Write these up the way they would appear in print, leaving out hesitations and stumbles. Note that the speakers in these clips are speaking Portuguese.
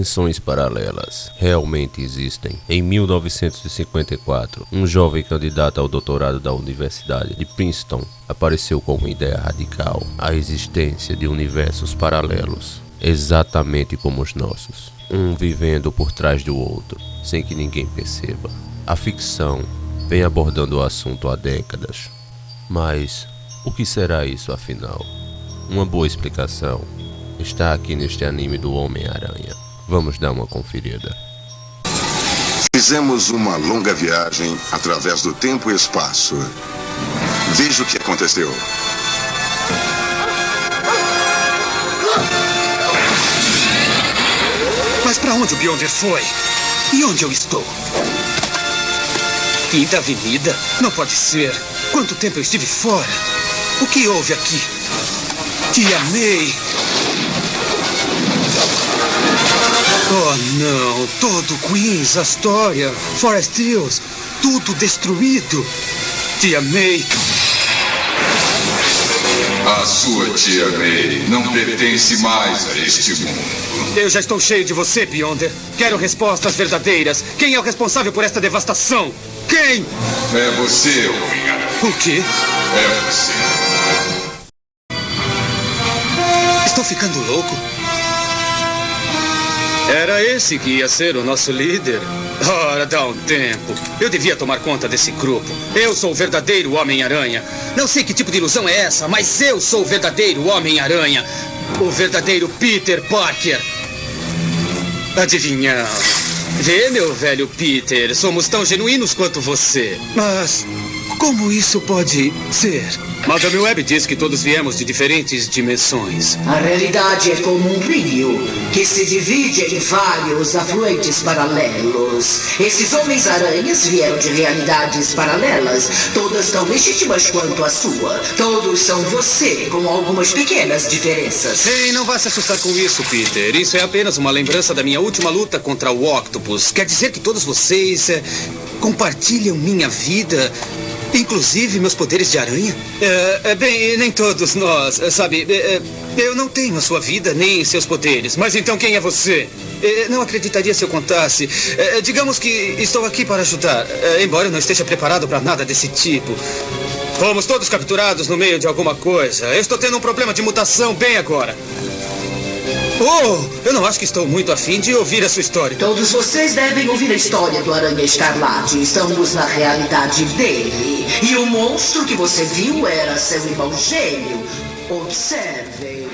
Dimensões paralelas realmente existem. Em 1954, um jovem candidato ao doutorado da Universidade de Princeton apareceu com uma ideia radical: a existência de universos paralelos, exatamente como os nossos, um vivendo por trás do outro, sem que ninguém perceba. A ficção vem abordando o assunto há décadas. Mas o que será isso afinal? Uma boa explicação está aqui neste anime do Homem-Aranha. Vamos dar uma conferida. Fizemos uma longa viagem através do tempo e espaço. Veja o que aconteceu. Mas para onde o Beyonder foi? E onde eu estou? Quinta Avenida? Não pode ser. Quanto tempo eu estive fora? O que houve aqui? Tia May! Oh, não. Todo Queens, Astoria, Forest Hills, tudo destruído. Tia May... A sua tia May não pertence mais a este mundo. Eu já estou cheio de você, Beyonder. Quero respostas verdadeiras. Quem é o responsável por esta devastação? Quem? É você, Homem-Aranha. O quê? É você. Estou ficando louco? Era esse que ia ser o nosso líder? Ora, dá um tempo. Eu devia tomar conta desse grupo. Eu sou o verdadeiro Homem-Aranha. Não sei que tipo de ilusão é essa, mas eu sou o verdadeiro Homem-Aranha. O verdadeiro Peter Parker. Adivinhando. Vê, meu velho Peter, somos tão genuínos quanto você. Mas como isso pode ser? Madame Web diz que todos viemos de diferentes dimensões. A realidade é como um rio que se divide em vários afluentes paralelos. Esses Homens-Aranhas vieram de realidades paralelas, todas tão legítimas quanto a sua. Todos são você, com algumas pequenas diferenças. Ei, não vá se assustar com isso, Peter. Isso é apenas uma lembrança da minha última luta contra o Octopus. Quer dizer que todos vocês compartilham minha vida... Inclusive meus poderes de aranha? Bem, nem todos nós, sabe? Eu não tenho a sua vida nem seus poderes. Mas então quem é você? Não acreditaria se eu contasse. Digamos que estou aqui para ajudar, embora eu não esteja preparado para nada desse tipo. Fomos todos capturados no meio de alguma coisa. Eu estou tendo um problema de mutação bem agora. Eu não acho que estou muito afim de ouvir a sua história. Todos vocês devem ouvir a história do Aranha Escarlate. Estamos na realidade dele. E o monstro que você viu era seu irmão gêmeo. Observem.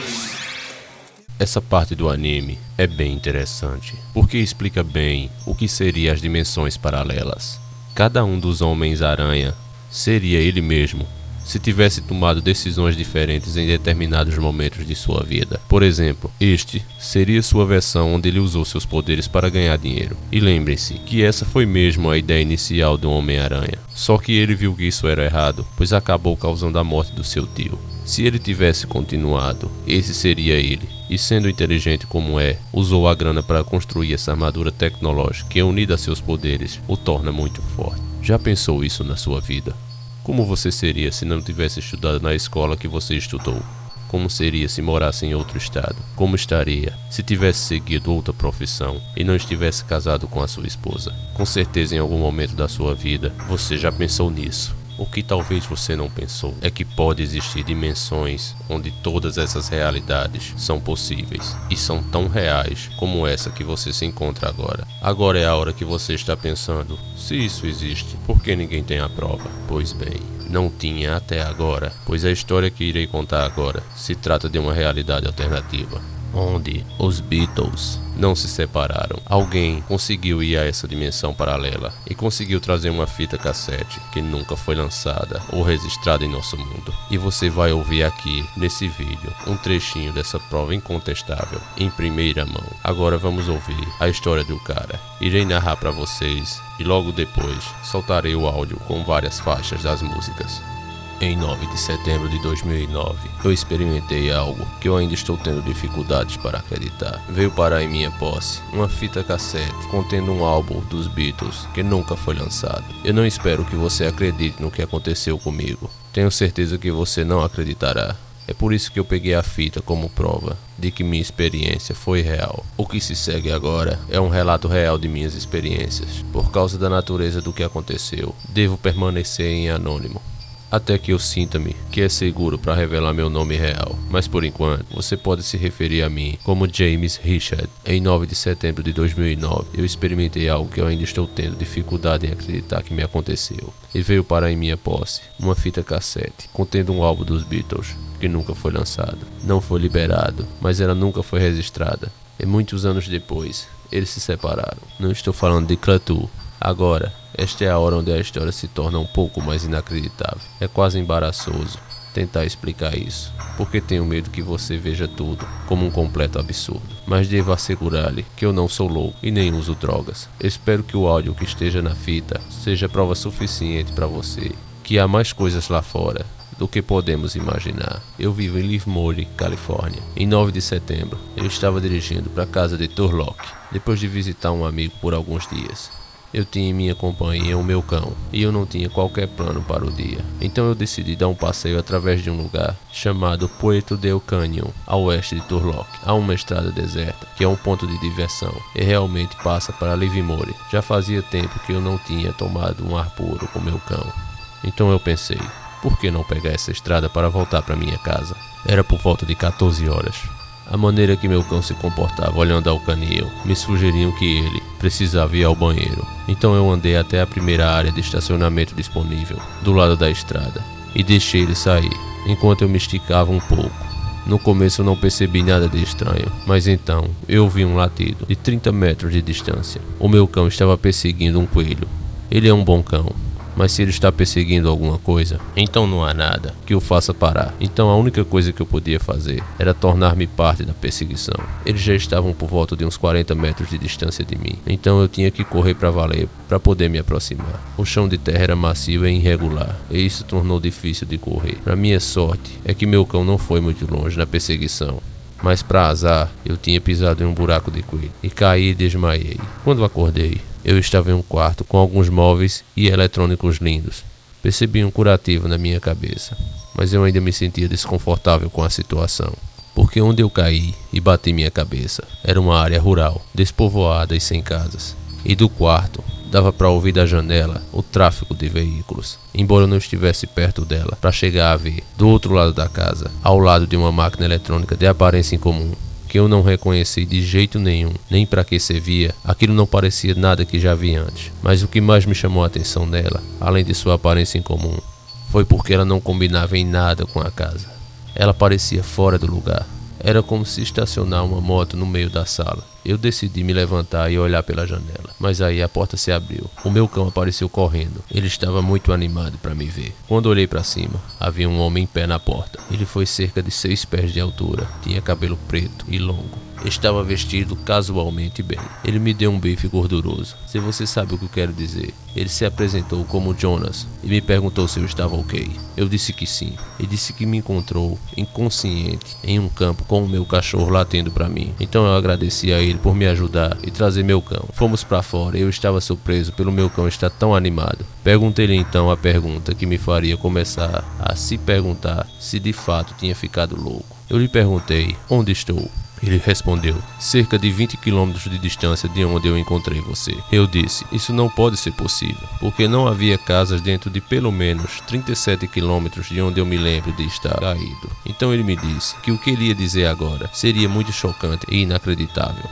Essa parte do anime é bem interessante, porque explica bem o que seriam as dimensões paralelas. Cada um dos Homens-Aranha seria ele mesmo, se tivesse tomado decisões diferentes em determinados momentos de sua vida. Por exemplo, este seria sua versão onde ele usou seus poderes para ganhar dinheiro. E lembrem-se que essa foi mesmo a ideia inicial do Homem-Aranha. Só que ele viu que isso era errado, pois acabou causando a morte do seu tio. Se ele tivesse continuado, esse seria ele. E sendo inteligente como é, usou a grana para construir essa armadura tecnológica que, unida a seus poderes, o torna muito forte. Já pensou isso na sua vida? Como você seria se não tivesse estudado na escola que você estudou? Como seria se morasse em outro estado? Como estaria se tivesse seguido outra profissão e não estivesse casado com a sua esposa? Com certeza em algum momento da sua vida você já pensou nisso. O que talvez você não pensou é que pode existir dimensões onde todas essas realidades são possíveis e são tão reais como essa que você se encontra agora. Agora é a hora que você está pensando: se isso existe, por que ninguém tem a prova? Pois bem, não tinha até agora, pois a história que irei contar agora se trata de uma realidade alternativa, onde os Beatles não se separaram. Alguém conseguiu ir a essa dimensão paralela e conseguiu trazer uma fita cassete que nunca foi lançada ou registrada em nosso mundo. E você vai ouvir aqui, nesse vídeo, um trechinho dessa prova incontestável, em primeira mão. Agora vamos ouvir a história do cara. Irei narrar para vocês e logo depois soltarei o áudio com várias faixas das músicas. Em 9 de setembro de 2009, eu experimentei algo que eu ainda estou tendo dificuldades para acreditar. Veio parar em minha posse uma fita cassete contendo um álbum dos Beatles que nunca foi lançado. Eu não espero que você acredite no que aconteceu comigo. Tenho certeza que você não acreditará. É por isso que eu peguei a fita como prova de que minha experiência foi real. O que se segue agora é um relato real de minhas experiências. Por causa da natureza do que aconteceu, devo permanecer em anônimo, até que eu sinta-me que é seguro para revelar meu nome real. Mas por enquanto, você pode se referir a mim como James Richard. Em 9 de setembro de 2009, eu experimentei algo que eu ainda estou tendo dificuldade em acreditar que me aconteceu. E veio parar em minha posse uma fita cassete contendo um álbum dos Beatles que nunca foi lançado. Não foi liberado, mas ela nunca foi registrada. E muitos anos depois, eles se separaram. Não estou falando de Klaatu. Agora, esta é a hora onde a história se torna um pouco mais inacreditável. É quase embaraçoso tentar explicar isso, porque tenho medo que você veja tudo como um completo absurdo. Mas devo assegurar-lhe que eu não sou louco e nem uso drogas. Espero que o áudio que esteja na fita seja prova suficiente para você que há mais coisas lá fora do que podemos imaginar. Eu vivo em Livermore, Califórnia. Em 9 de setembro, eu estava dirigindo para a casa de Turlock, depois de visitar um amigo por alguns dias. Eu tinha em minha companhia o meu cão, e eu não tinha qualquer plano para o dia. Então eu decidi dar um passeio através de um lugar chamado Puerto del Canyon, ao oeste de Turlock. Há uma estrada deserta, que é um ponto de diversão, e realmente passa para Livermore. Já fazia tempo que eu não tinha tomado um ar puro com meu cão. Então eu pensei, por que não pegar essa estrada para voltar para minha casa? Era por volta de 14 horas. A maneira que meu cão se comportava olhando ao canil me sugeriam que ele precisava ir ao banheiro. Então eu andei até a primeira área de estacionamento disponível, do lado da estrada, e deixei ele sair, enquanto eu me esticava um pouco. No começo eu não percebi nada de estranho, mas então eu ouvi um latido de 30 metros de distância. O meu cão estava perseguindo um coelho. Ele é um bom cão, mas se ele está perseguindo alguma coisa, então não há nada que o faça parar. Então a única coisa que eu podia fazer era tornar-me parte da perseguição. Eles já estavam por volta de uns 40 metros de distância de mim, então eu tinha que correr para valer para poder me aproximar. O chão de terra era macio e irregular, e isso tornou difícil de correr. Para minha sorte é que meu cão não foi muito longe na perseguição, mas para azar eu tinha pisado em um buraco de coelho e caí e desmaiei. Quando acordei, eu estava em um quarto com alguns móveis e eletrônicos lindos. Percebi um curativo na minha cabeça, mas eu ainda me sentia desconfortável com a situação, porque onde eu caí e bati minha cabeça era uma área rural, despovoada e sem casas. E do quarto dava para ouvir da janela o tráfego de veículos, embora eu não estivesse perto dela para chegar a ver. Do outro lado da casa, ao lado de uma máquina eletrônica de aparência incomum, que eu não reconheci de jeito nenhum, nem para que servia, aquilo não parecia nada que já vi antes. Mas o que mais me chamou a atenção nela, além de sua aparência incomum, foi porque ela não combinava em nada com a casa. Ela parecia fora do lugar. Era como se estacionar uma moto no meio da sala. Eu decidi me levantar e olhar pela janela, mas aí a porta se abriu. O meu cão apareceu correndo. Ele estava muito animado para me ver. Quando olhei para cima, havia um homem em pé na porta. Ele foi cerca de 6 pés de altura, tinha cabelo preto e longo. Estava vestido casualmente bem. Ele me deu um bife gorduroso, se você sabe o que eu quero dizer. Ele se apresentou como Jonas e me perguntou se eu estava ok. Eu disse que sim. Ele disse que me encontrou inconsciente em um campo com o meu cachorro latendo para mim. Então eu agradeci a ele por me ajudar e trazer meu cão. Fomos para fora e eu estava surpreso pelo meu cão estar tão animado. Perguntei-lhe então a pergunta que me faria começar a se perguntar se de fato tinha ficado louco. Eu lhe perguntei: onde estou? Ele respondeu: cerca de 20 quilômetros de distância de onde eu encontrei você. Eu disse: isso não pode ser possível, porque não havia casas dentro de pelo menos 37 quilômetros de onde eu me lembro de estar caído. Então ele me disse que o que ele ia dizer agora seria muito chocante e inacreditável,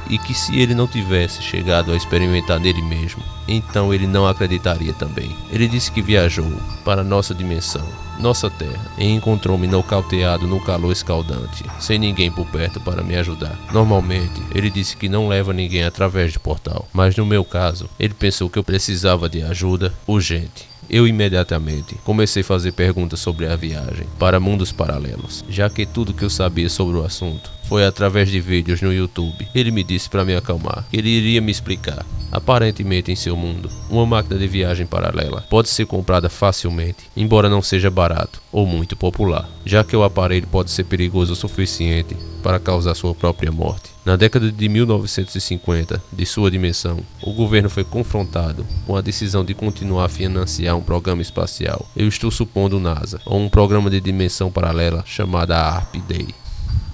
e que se ele não tivesse chegado a experimentar nele mesmo, então ele não acreditaria também. Ele disse que viajou para nossa dimensão, nossa terra, e encontrou-me nocauteado no calor escaldante, sem ninguém por perto para me ajudar. Normalmente, ele disse que não leva ninguém através de portal, mas no meu caso, ele pensou que eu precisava de ajuda urgente. Eu imediatamente comecei a fazer perguntas sobre a viagem para mundos paralelos, já que tudo que eu sabia sobre o assunto foi através de vídeos no YouTube. Ele me disse para me acalmar que ele iria me explicar. Aparentemente, em seu mundo, uma máquina de viagem paralela pode ser comprada facilmente, embora não seja barato ou muito popular, já que o aparelho pode ser perigoso o suficiente para causar sua própria morte. Na década de 1950, de sua dimensão, o governo foi confrontado com a decisão de continuar a financiar um programa espacial. Eu estou supondo NASA, ou um programa de dimensão paralela chamada ARP-Day.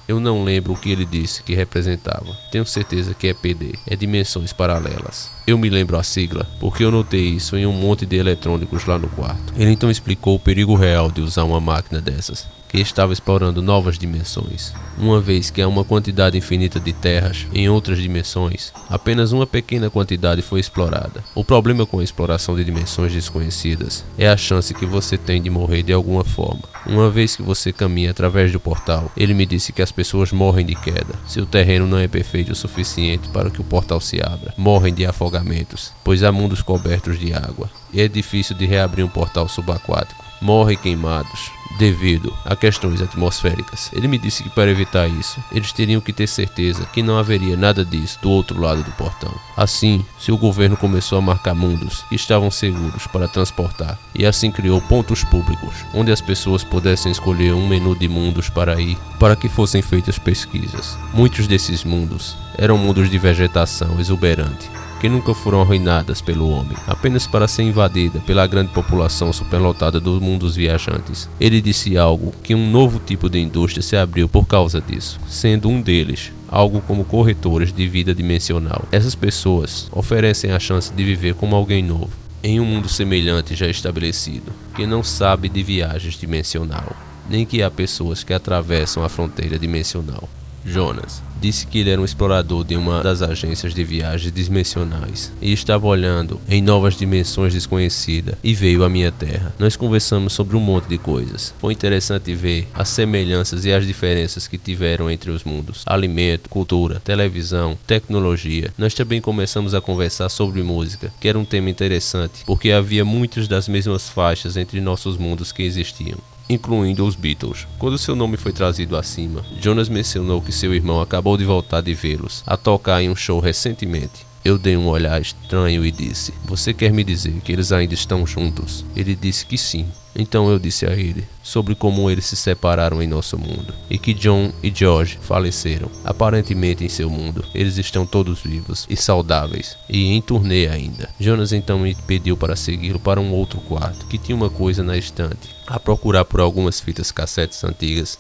Eu não lembro o que ele disse que representava. Tenho certeza que é PD, é Dimensões Paralelas. Eu me lembro a sigla, porque eu notei isso em um monte de eletrônicos lá no quarto. Ele então explicou o perigo real de usar uma máquina dessas, que estava explorando novas dimensões. Uma vez que há uma quantidade infinita de terras em outras dimensões, apenas uma pequena quantidade foi explorada. O problema com a exploração de dimensões desconhecidas é a chance que você tem de morrer de alguma forma. Uma vez que você caminha através do portal, ele me disse que as pessoas morrem de queda. Se o terreno não é perfeito o suficiente para que o portal se abra, morrem de afogamentos, pois há mundos cobertos de água, e é difícil de reabrir um portal subaquático. Morrem queimados devido a questões atmosféricas. Ele me disse que para evitar isso, eles teriam que ter certeza que não haveria nada disso do outro lado do portão. Assim, se o governo começou a marcar mundos que estavam seguros para transportar, e assim criou pontos públicos, onde as pessoas pudessem escolher um menu de mundos para ir, para que fossem feitas pesquisas. Muitos desses mundos eram mundos de vegetação exuberante, que nunca foram arruinadas pelo homem, apenas para ser invadida pela grande população superlotada dos mundos viajantes. Ele disse algo que um novo tipo de indústria se abriu por causa disso, sendo um deles algo como corretores de vida dimensional. Essas pessoas oferecem a chance de viver como alguém novo, em um mundo semelhante já estabelecido, que não sabe de viagens dimensional, nem que há pessoas que atravessam a fronteira dimensional. Jonas disse que ele era um explorador de uma das agências de viagens dimensionais e estava olhando em novas dimensões desconhecidas e veio à minha terra. Nós conversamos sobre um monte de coisas. Foi interessante ver as semelhanças e as diferenças que tiveram entre os mundos: alimento, cultura, televisão, tecnologia. Nós também começamos a conversar sobre música, que era um tema interessante, porque havia muitas das mesmas faixas entre nossos mundos que existiam, incluindo os Beatles. Quando seu nome foi trazido acima, Jonas mencionou que seu irmão acabou de voltar de vê-los a tocar em um show recentemente. Eu dei um olhar estranho e disse: "Você quer me dizer que eles ainda estão juntos?" Ele disse que sim. Então eu disse a ele sobre como eles se separaram em nosso mundo e que John e George faleceram. Aparentemente em seu mundo eles estão todos vivos e saudáveis e em turnê ainda. Jonas então me pediu para segui-lo para um outro quarto que tinha uma coisa na estante, a procurar por algumas fitas cassetes antigas.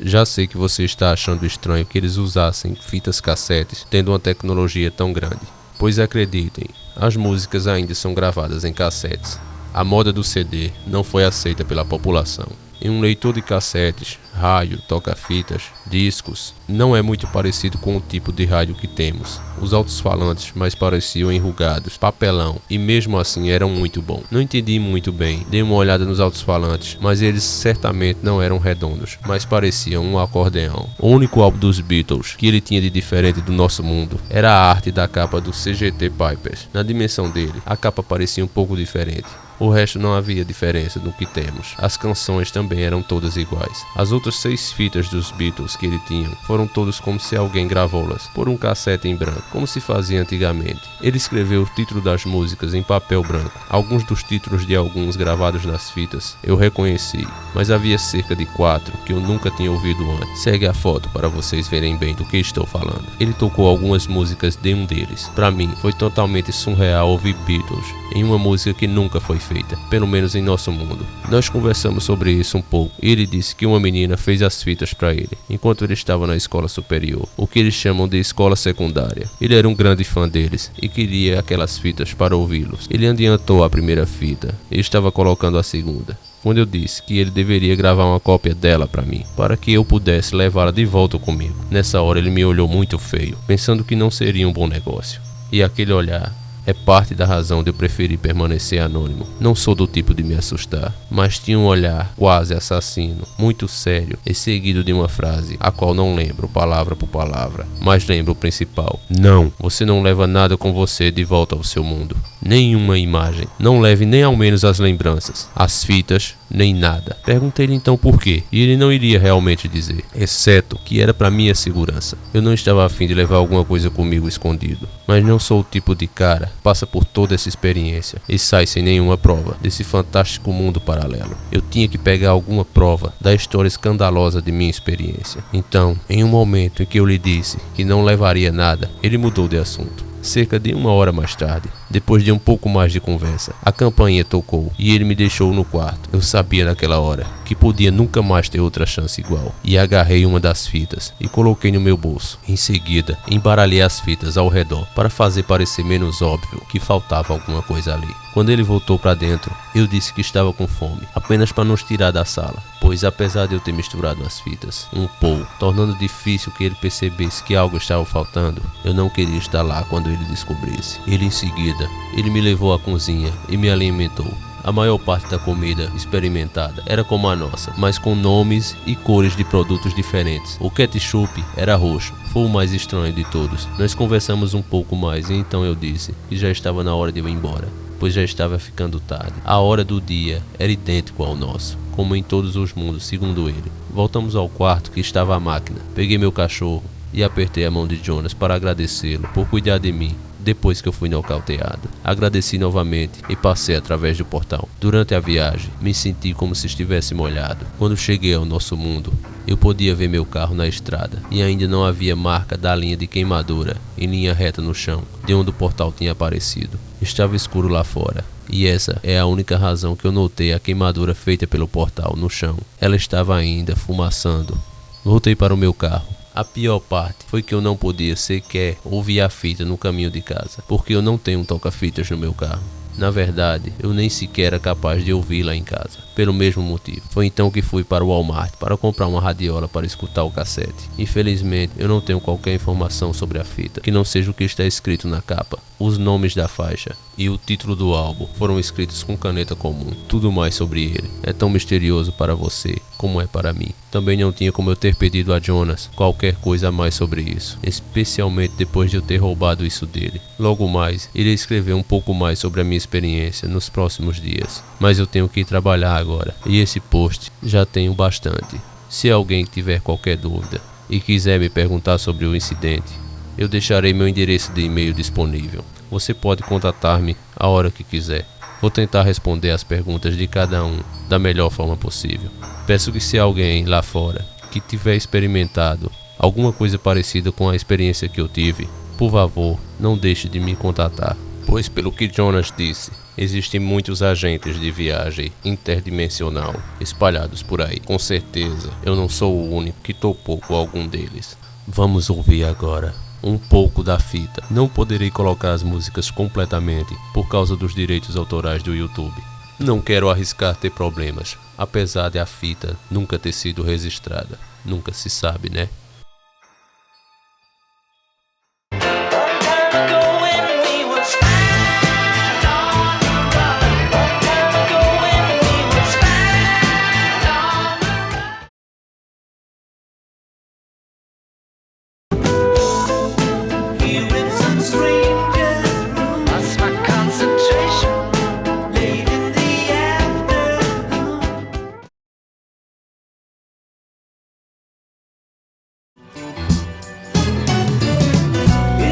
Já sei que você está achando estranho que eles usassem fitas cassetes tendo uma tecnologia tão grande, pois acreditem, as músicas ainda são gravadas em cassetes. A moda do CD não foi aceita pela população. Em um leitor de cassetes, rádio, toca-fitas, discos, não é muito parecido com o tipo de rádio que temos. Os alto-falantes mais pareciam enrugados, papelão, e mesmo assim eram muito bons. Não entendi muito bem, dei uma olhada nos alto-falantes, mas eles certamente não eram redondos, mas pareciam um acordeão. O único álbum dos Beatles que ele tinha de diferente do nosso mundo era a arte da capa do CGT Pipers. Na dimensão dele, a capa parecia um pouco diferente. O resto não havia diferença no que temos. As canções também eram todas iguais. As outras 6 fitas dos Beatles que ele tinha foram todas como se alguém gravou-las por um cassete em branco, como se fazia antigamente. Ele escreveu o título das músicas em papel branco. Alguns dos títulos de alguns gravados nas fitas eu reconheci, mas havia cerca de 4 que eu nunca tinha ouvido antes. Segue a foto para vocês verem bem do que estou falando. Ele tocou algumas músicas de um deles. Para mim foi totalmente surreal ouvir Beatles em uma música que nunca foi feita, pelo menos em nosso mundo. Nós conversamos sobre isso um pouco e ele disse que uma menina fez as fitas para ele enquanto ele estava na escola superior, o que eles chamam de escola secundária. Ele era um grande fã deles e queria aquelas fitas para ouvi-los. Ele adiantou a primeira fita e estava colocando a segunda, quando eu disse que ele deveria gravar uma cópia dela para mim, para que eu pudesse levá-la de volta comigo. Nessa hora ele me olhou muito feio, pensando que não seria um bom negócio. E aquele olhar é parte da razão de eu preferir permanecer anônimo. Não sou do tipo de me assustar, mas tinha um olhar quase assassino, muito sério, e seguido de uma frase, a qual não lembro palavra por palavra, mas lembro o principal. Não, você não leva nada com você de volta ao seu mundo. Nenhuma imagem. Não leve nem ao menos as lembranças, as fitas, nem nada. Perguntei-lhe então por quê, e ele não iria realmente dizer, exceto que era para minha segurança. Eu não estava a fim de levar alguma coisa comigo escondido, mas não sou o tipo de cara passa por toda essa experiência e sai sem nenhuma prova desse fantástico mundo paralelo. Eu tinha que pegar alguma prova da história escandalosa de minha experiência. Então, em um momento em que eu lhe disse que não levaria nada, ele mudou de assunto. Cerca de 1 hora mais tarde, depois de um pouco mais de conversa, a campainha tocou e ele me deixou no quarto. Eu sabia naquela hora que podia nunca mais ter outra chance igual, e agarrei uma das fitas e coloquei no meu bolso. Em seguida, embaralhei as fitas ao redor para fazer parecer menos óbvio que faltava alguma coisa ali. Quando ele voltou para dentro, eu disse que estava com fome, apenas para nos tirar da sala, pois apesar de eu ter misturado as fitas um pouco, tornando difícil que ele percebesse que algo estava faltando, eu não queria estar lá quando ele descobrisse. Em seguida, ele me levou à cozinha e me alimentou. A maior parte da comida experimentada era como a nossa, mas com nomes e cores de produtos diferentes. O ketchup era roxo, foi o mais estranho de todos. Nós conversamos um pouco mais e então eu disse que já estava na hora de eu ir embora, pois já estava ficando tarde. A hora do dia era idêntico ao nosso, como em todos os mundos, segundo ele. Voltamos ao quarto que estava a máquina. Peguei meu cachorro e apertei a mão de Jonas para agradecê-lo por cuidar de mim depois que eu fui nocauteado. Agradeci novamente e passei através do portal. Durante a viagem, me senti como se estivesse molhado. Quando cheguei ao nosso mundo, eu podia ver meu carro na estrada e ainda não havia marca da linha de queimadura em linha reta no chão, de onde o portal tinha aparecido. Estava escuro lá fora, e essa é a única razão que eu notei a queimadura feita pelo portal no chão. Ela estava ainda fumaçando. Voltei para o meu carro. A pior parte foi que eu não podia sequer ouvir a fita no caminho de casa, porque eu não tenho um toca-fitas no meu carro. Na verdade, eu nem sequer era capaz de ouvi-la em casa, pelo mesmo motivo. Foi então que fui para o Walmart para comprar uma radiola para escutar o cassete. Infelizmente, eu não tenho qualquer informação sobre a fita, que não seja o que está escrito na capa. Os nomes da faixa e o título do álbum foram escritos com caneta comum. Tudo mais sobre ele é tão misterioso para você como é para mim. Também não tinha como eu ter pedido a Jonas qualquer coisa a mais sobre isso, especialmente depois de eu ter roubado isso dele. Logo mais, irei escrever um pouco mais sobre a minha experiência nos próximos dias, mas eu tenho que ir trabalhar agora, e esse post já tenho bastante. Se alguém tiver qualquer dúvida e quiser me perguntar sobre o incidente, eu deixarei meu endereço de e-mail disponível. Você pode contatar-me a hora que quiser. Vou tentar responder as perguntas de cada um da melhor forma possível. Peço que se alguém lá fora que tiver experimentado alguma coisa parecida com a experiência que eu tive, por favor, não deixe de me contatar, pois pelo que Jonas disse, existem muitos agentes de viagem interdimensional espalhados por aí. Com certeza, eu não sou o único que topou com algum deles. Vamos ouvir agora um pouco da fita. Não poderei colocar as músicas completamente por causa dos direitos autorais do YouTube. Não quero arriscar ter problemas, apesar de a fita nunca ter sido registrada. Nunca se sabe, né?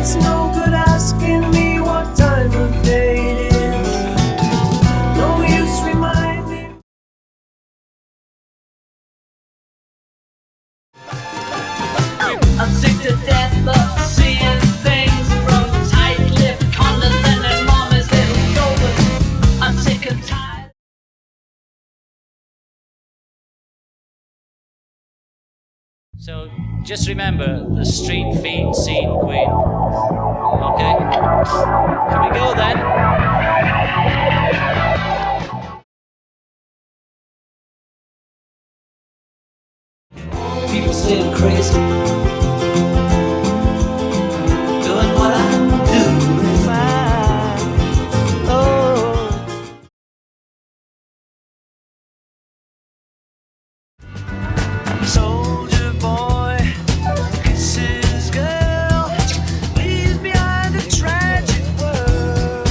It's no good asking me what time of day it is. No use reminding. I'm sick to death of seeing things from tight-lipped condescending mamas little goers. I'm sick and tired. So just remember the street fiend scene, Queen. Okay? Here we go then. People say I'm crazy, doing what I do is fine. Oh. Soldier boy kisses girl, leaves behind a tragic world.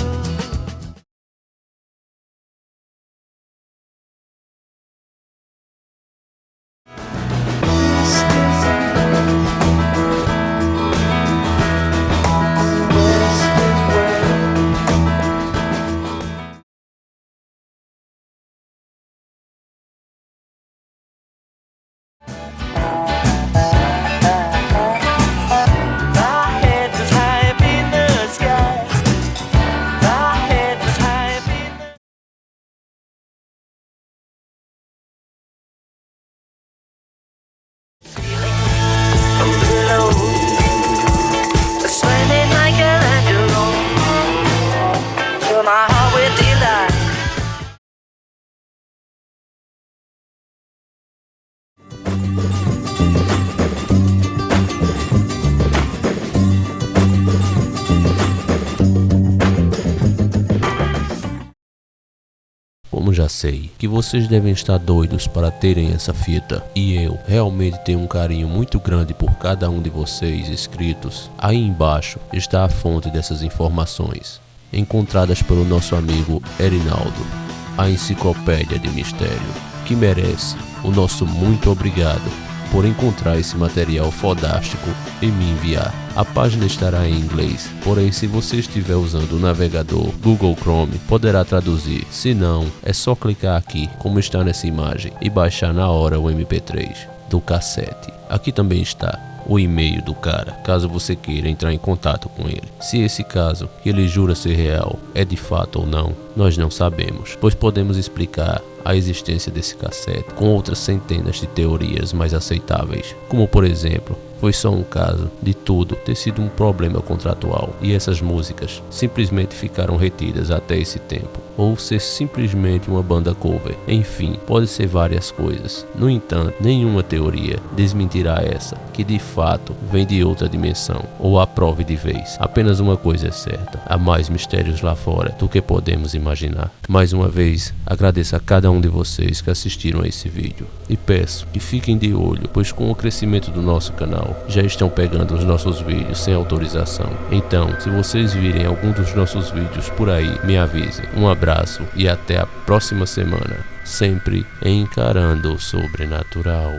fill my heart with delight. Como já sei que vocês devem estar doidos para terem essa fita, e eu realmente tenho um carinho muito grande por cada um de vocês inscritos, aí embaixo está a fonte dessas informações, encontradas pelo nosso amigo Erinaldo, a enciclopédia de mistério, que merece o nosso muito obrigado por encontrar esse material fodástico e me enviar. A página estará em inglês, porém se você estiver usando o navegador Google Chrome, poderá traduzir. Se não, é só clicar aqui, como está nessa imagem, e baixar na hora o MP3 do cassete. Aqui também está o e-mail do cara, caso você queira entrar em contato com ele. Se esse caso, que ele jura ser real, é de fato ou não, nós não sabemos, pois podemos explicar a existência desse cassete com outras centenas de teorias mais aceitáveis, como por exemplo, foi só um caso de tudo ter sido um problema contratual e essas músicas simplesmente ficaram retidas até esse tempo, ou ser simplesmente uma banda cover. Enfim, pode ser várias coisas. No entanto, nenhuma teoria desmentirá essa, que de fato vem de outra dimensão, ou a prove de vez. Apenas uma coisa é certa: há mais mistérios lá fora do que podemos imaginar. Mais uma vez, agradeço a cada um de vocês que assistiram a esse vídeo e peço que fiquem de olho, pois com o crescimento do nosso canal já estão pegando os nossos vídeos sem autorização. Então, se vocês virem algum dos nossos vídeos por aí, me avisem. Um abraço e até a próxima semana, sempre encarando o sobrenatural.